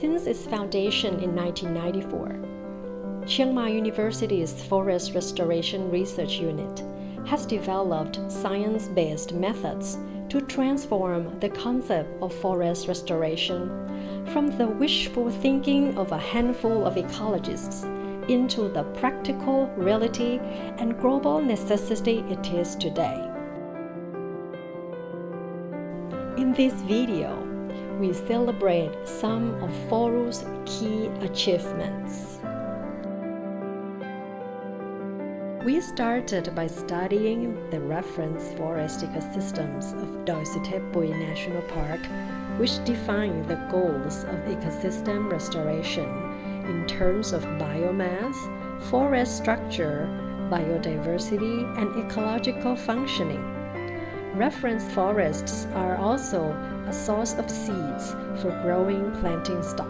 Since its foundation in 1994, Chiang Mai University's Forest Restoration Research Unit has developed science-based methods to transform the concept of forest restoration from the wishful thinking of a handful of ecologists into the practical reality and global necessity it is today. In this video, we celebrate some of FORRU's key achievements. We started by studying the reference forest ecosystems of Doi Suthep Bui National Park, which define the goals of ecosystem restoration in terms of biomass, forest structure, biodiversity, and ecological functioning. Reference forests are also a source of seeds for growing planting stock.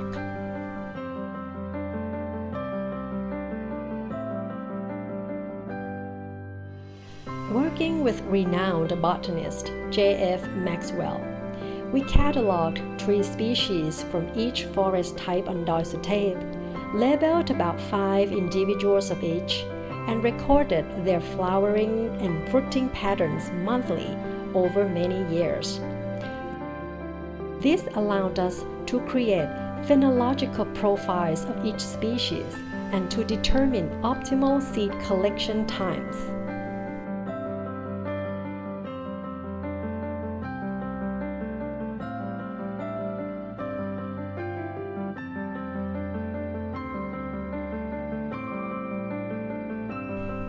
Working with renowned botanist J.F. Maxwell, we cataloged tree species from each forest type on Doi Suthep, labeled about 5 individuals of each, and recorded their flowering and fruiting patterns monthly over many years. This allowed us to create phenological profiles of each species and to determine optimal seed collection times.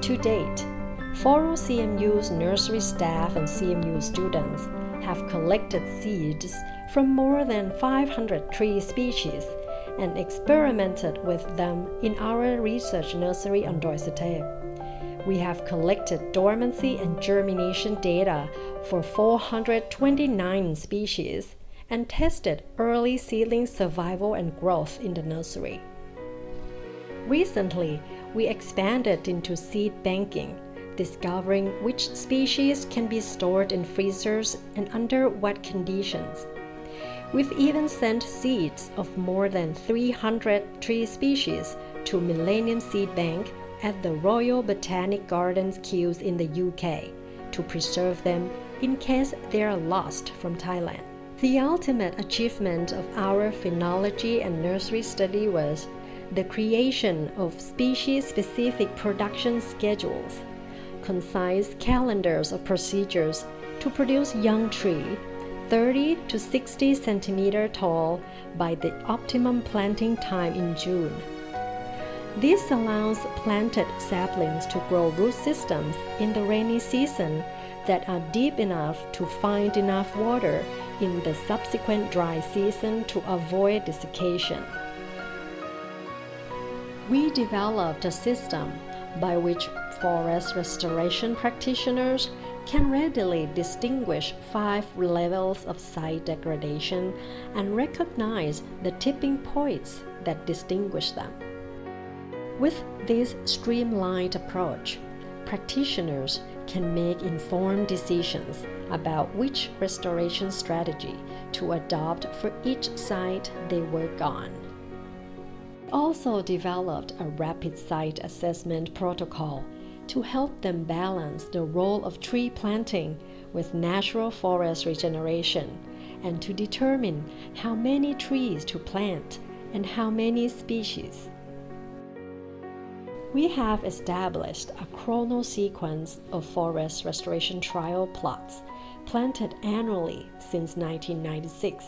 To date, FORRU-CMU's nursery staff and CMU students have collected seeds from more than 500 tree species and experimented with them in our research nursery on Doi Suthep. We have collected dormancy and germination data for 429 species and tested early seedling survival and growth in the nursery. Recently, we expanded into seed banking, discovering which species can be stored in freezers and under what conditions. We've even sent seeds of more than 300 tree species to Millennium Seed Bank at the Royal Botanic Gardens Kew in the UK to preserve them in case they are lost from Thailand. The ultimate achievement of our phenology and nursery study was the creation of species-specific production schedules, concise calendars of procedures to produce young tree 30 to 60 centimeter tall by the optimum planting time in June. This allows planted saplings to grow root systems in the rainy season that are deep enough to find enough water in the subsequent dry season to avoid desiccation. We developed a system by which forest restoration practitioners can readily distinguish 5 levels of site degradation and recognize the tipping points that distinguish them. With this streamlined approach, practitioners can make informed decisions about which restoration strategy to adopt for each site they work on. We also developed a rapid site assessment protocol to help them balance the role of tree planting with natural forest regeneration and to determine how many trees to plant and how many species. We have established a chronosequence of forest restoration trial plots planted annually since 1996,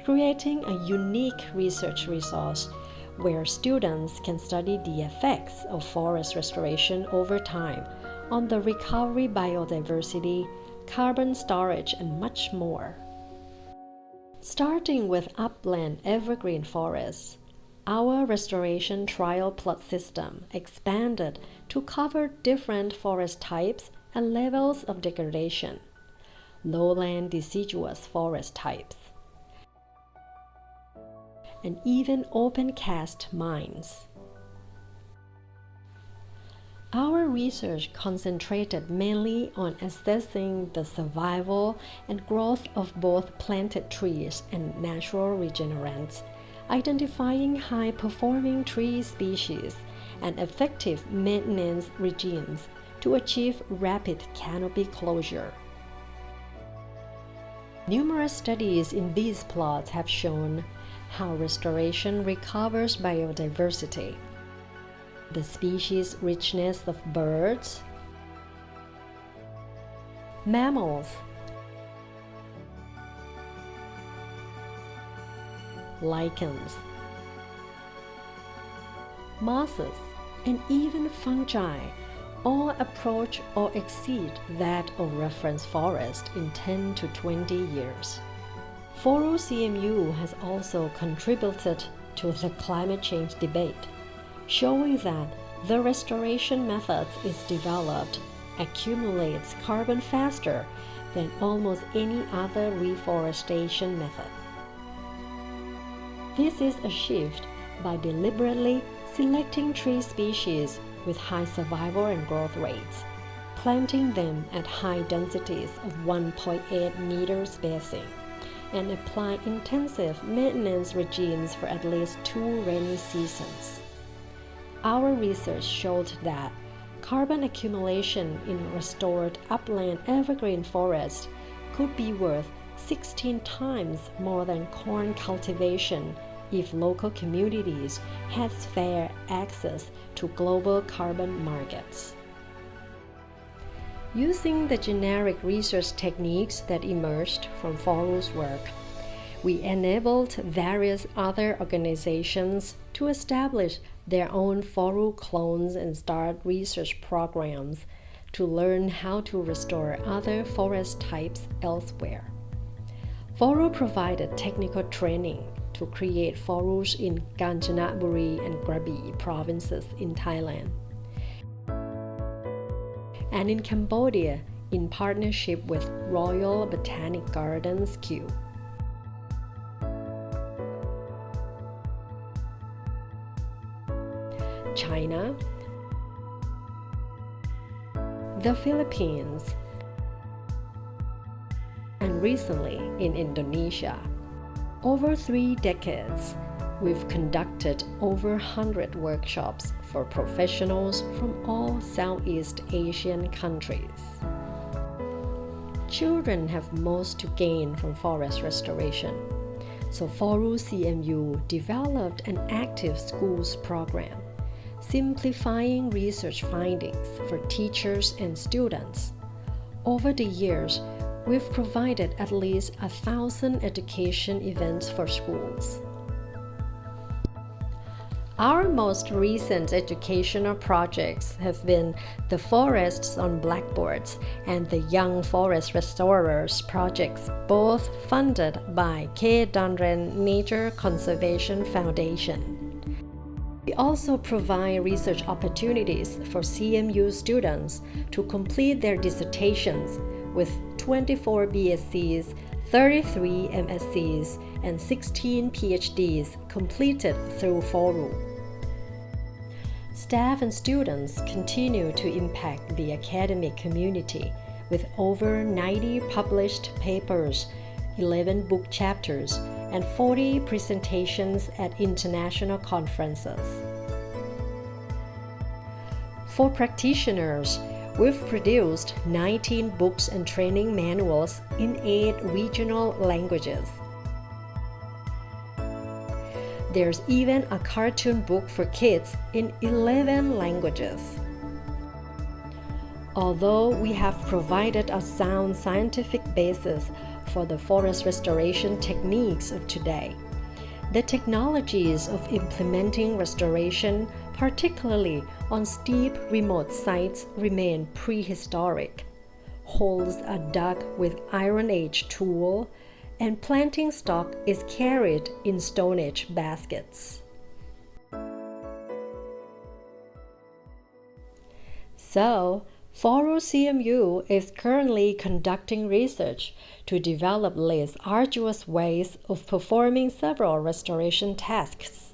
creating a unique research resource where students can study the effects of forest restoration over time on the recovery biodiversity, carbon storage, and much more. Starting with upland evergreen forests, our restoration trial plot system expanded to cover different forest types and levels of degradation, lowland deciduous forest types, and even open-cast mines. Our research concentrated mainly on assessing the survival and growth of both planted trees and natural regenerants identifying high-performing tree species, and effective maintenance regimes to achieve rapid canopy closure. Numerous studies in these plots have shown how restoration recovers biodiversity, the species richness of birds, mammals, lichens, mosses, and even fungi all approach or exceed that of reference forest in 10 to 20 years. FORRU-CMU has also contributed to the climate change debate, showing that the restoration methods is developed accumulates carbon faster than almost any other reforestation method. This is achieved by deliberately selecting tree species with high survival and growth rates, planting them at high densities of 1.8 meter spacing, and apply intensive maintenance regimes for at least 2 rainy seasons. Our research showed that carbon accumulation in restored upland evergreen forests could be worth 16 times more than corn cultivation if local communities had fair access to global carbon markets. Using the generic research techniques that emerged from FORRU's work, we enabled various other organizations to establish their own FORRU clones and start research programs to learn how to restore other forest types elsewhere. FORRU provided technical training to create FORRUs in Kanchanaburi and Krabi provinces in Thailand, and in Cambodia in partnership with Royal Botanic Gardens Kew. China, the Philippines, and recently in Indonesia. Over 3 decades, we've conducted over 100 workshops for professionals from all Southeast Asian countries. Children have most to gain from forest restoration, so FORRU-CMU developed an active schools program, simplifying research findings for teachers and students. Over the years, we've provided at least 1,000 education events for schools. Our most recent educational projects have been the Forests on Blackboards and the Young Forest Restorers projects, both funded by K. Donren Nature Conservation Foundation. We also provide research opportunities for CMU students to complete their dissertations with 24 BScs, 33 MScs, and 16 PhDs completed through FORRU. Staff and students continue to impact the academic community with over 90 published papers, 11 book chapters, and 40 presentations at international conferences. For practitioners, we've produced 19 books and training manuals in 8 regional languages. There's even a cartoon book for kids in 11 languages. Although we have provided a sound scientific basis for the forest restoration techniques of today, the technologies of implementing restoration, particularly on steep remote sites, remain prehistoric. Holes are dug with Iron Age tool, and planting stock is carried in Stone Age baskets. So, FORRU-CMU is currently conducting research to develop less arduous ways of performing several restoration tasks.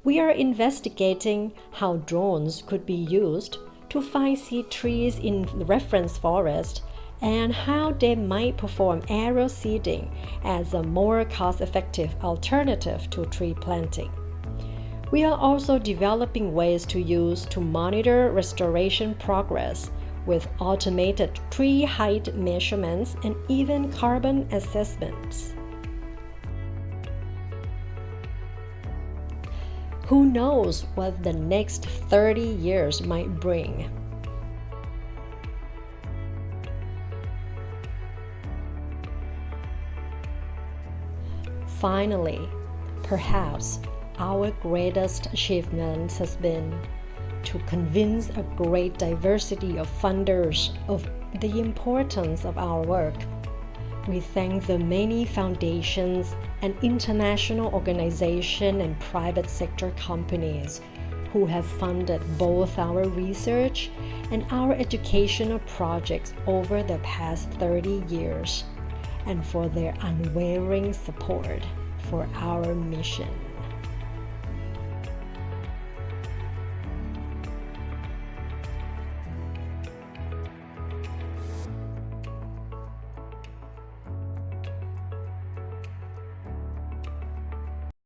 We are investigating how drones could be used to find seed trees in the reference forest and how they might perform aerial seeding as a more cost-effective alternative to tree planting. We are also developing ways to monitor restoration progress with automated tree height measurements and even carbon assessments. Who knows what the next 30 years might bring? Finally, perhaps our greatest achievement has been to convince a great diversity of funders of the importance of our work. We thank the many foundations and international organizations and private sector companies who have funded both our research and our educational projects over the past 30 years, and for their unwavering support for our mission.